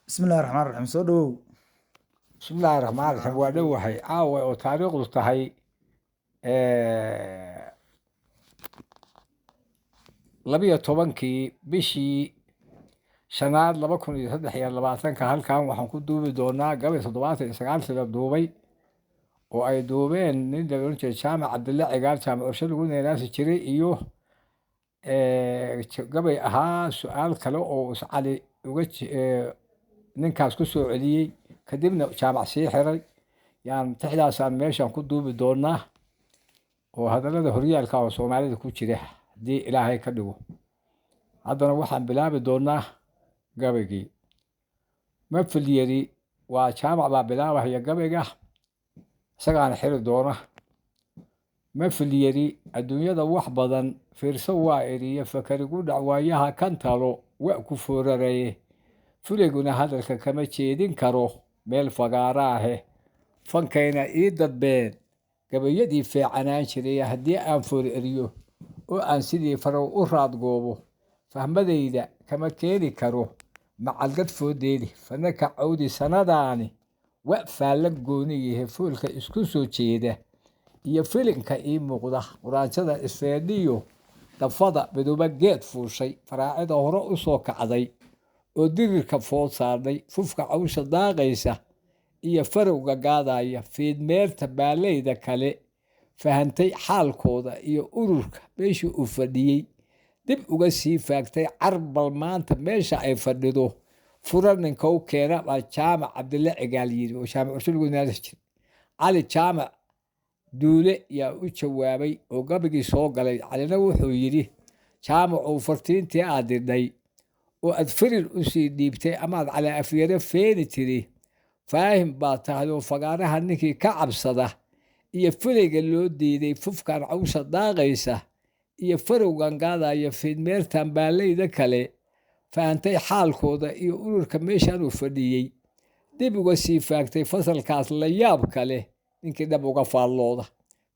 بسم الله الرحمن الرحيم soo dhawow بسم الله الرحمن الرحيم waa dhowahay caawa oo taariikhdu tahay labiyo tobankii bishii shanaad 2023 halkan waxaan ku duubi doonaa gabay 79 sano duubay oo ay duubeen nin la oran jiray jaamac cabdille cigaal jaamac ursha lagu neenaasi jiray iyo gabay ahaa su-aal kale oo cali uga ninkaas ku soo celiyey kadibna jaamac sii xiray yaan tixdaasaan meeshan ku duubi doonaa oo hadallada horyaalka oo soomaalida ku jira haddii ilaahay ka dhigo haddana waxaan bilaabi doonaa gabaygii mafil yari waa jaamac baa bilaabahaya gabayga isagaana xiri doona mafil yari adduunyada wax badan fiirso waa eriye fakarigu dhacwaayaha kan talo wa ku fooraraye fuliguna hadalka kama jeedin karo meel fagaaraahe fankayna ii dadbeen gabayadii feecanaan jiray haddii aan foor eriyo oo aan sidii farow u raadgoobo fahmadayda kama keeni karo macalgad foodeedi fanaka cawdi sanadaani wa faalla gooni yahe foolka isku soo jeeda iyo filinka ii muuqda quraanjada isfeedhiyo dafada midooba geed fuushay faraacida hore u soo kacday oo dirirka food saarnay fufka cawsha daaqaysa iyo farowga gaadaya fiidmeerta baaleyda kale fahantay xaalkooda iyo ururka meeshii uu fadhiyey dib uga sii faagtay carbal maanta meesha ay fadhido fura ninka u keena baa jaamac cabdille cigaal yiri oo jaamac ursha lagu neenaasi jiray cali jaamac duule yaa u jawaabay oo gabagii soo galay calina wuxuu yidhi jaamacow fartiintii aad didhay oo aad firir u sii dhiibtay amaad cali afyare feeni tiri faahim baa tahay oo fagaaraha ninkii ka cabsada iyo filayga loo diiday fufkan cawsha daaqaysa iyo farowgan gaadaya fiidmeertan baaleyda kale fahantay xaalkooda iyo ururka meeshan uu fadhiyey dib uga sii faagtay fasalkaas la yaab kale ninkii dhab uga faallooda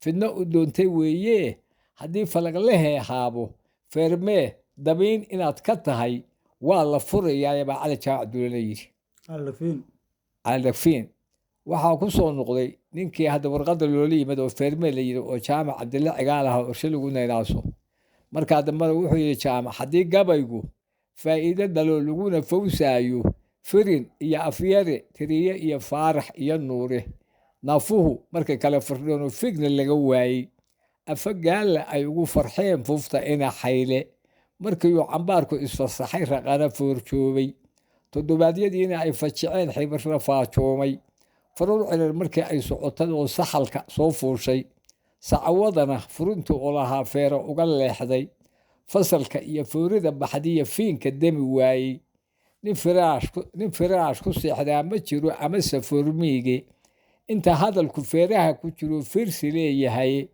fidno u doontay weeye haddii falagla heehaabo feermee dabiin inaad ka tahay waa la furayaa baa cali jaamac duulana yidhi cali dhagfiin waxaa ku soo noqday ninkii hadda warqadda loola yimid oo feermee la yidhi oo jaamac cabdille cigaal aha ursha lagu neynaaso markaa dambena wuxuu yidhi jaamac haddii gabaygu faa'iido dhaloo laguna fawsaayo firin iyo afyare tiriye iyo faarax iyo nuure nafuhu markay kale firdhoonoo figna laga waayey afagaalla ay ugu farxeen fufta ina xayle markiiuu cambaarku isfasaxay raqana foorjoobay toddobaadyadiina ay fajiceen xibirra faajoomay farur cirar markii ay socotay oo saxalka soo fuushay sacawadana furintu oo lahaa feero uga leexday fasalka iyo foorida baxdiya fiinka demi waayey nin firaash ku seexdaa ma jiro amase foormiige inta hadalku feeraha ku jiro fiirsi leeyahay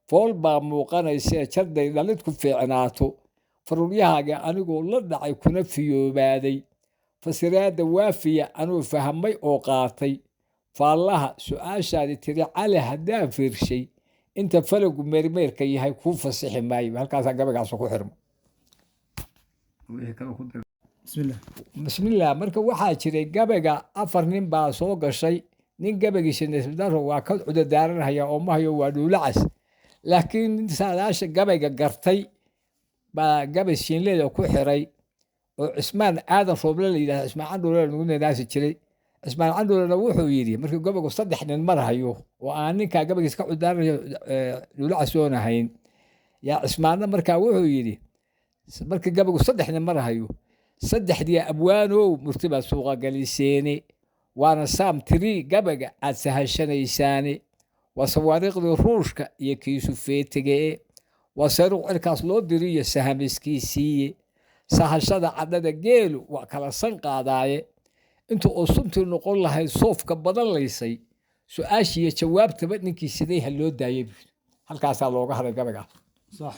fool baa muuqanaysee jarday dhalid ku fiicnaato faruuryahaaga anigoo la dhacay kuna fiyoobaaday fasiraadda waafiya anuu fahmay oo qaatay faallaha su-aashaadi tiri cali haddaan fiirshay inta falagu meermeerka yahay kuu fasixi maayo halkaasaa gabaygaasoo ku xirma bismillaah marka waxaa jiray gabayga 4 nin baa soo gashay nin gabagiisa nisbadaro waa ka cudadaaranhaya oo mahayo waa dhuulacas laakiin nin saadaasha gabayga gartay baa gabay shiinleeda ku xiray oo cismaan aadan rooble la yidhahda cismaan candhuule lagu neenaasi jiray cismaan candhuulena wuxuu yidhi markii gabaygu 3 nin marhayo oo aan ninkaa gabaygiis ka cudaaranayo dhuulacas oon ahayn yaa cismaanna markaa wuxuu yidhi markii gabaygu 3 nin marhayo 3dii abwaanow murtibaa suuqa galiseene waana saam tirii gabayga aad sahashanaysaane waa sawaariikhdii ruushka iyo kiisu feetegee waa sayruuq cirkaas loo diriyo sahamiskiisiiye sahashada cadhada geelu waa kala san qaadaaye inta oo suntii noqon lahayd soofka badan laysay su-aashiiyo jawaabtaba ninkii siday ha loo daayay halkaasaa looga haray gabaygaas صح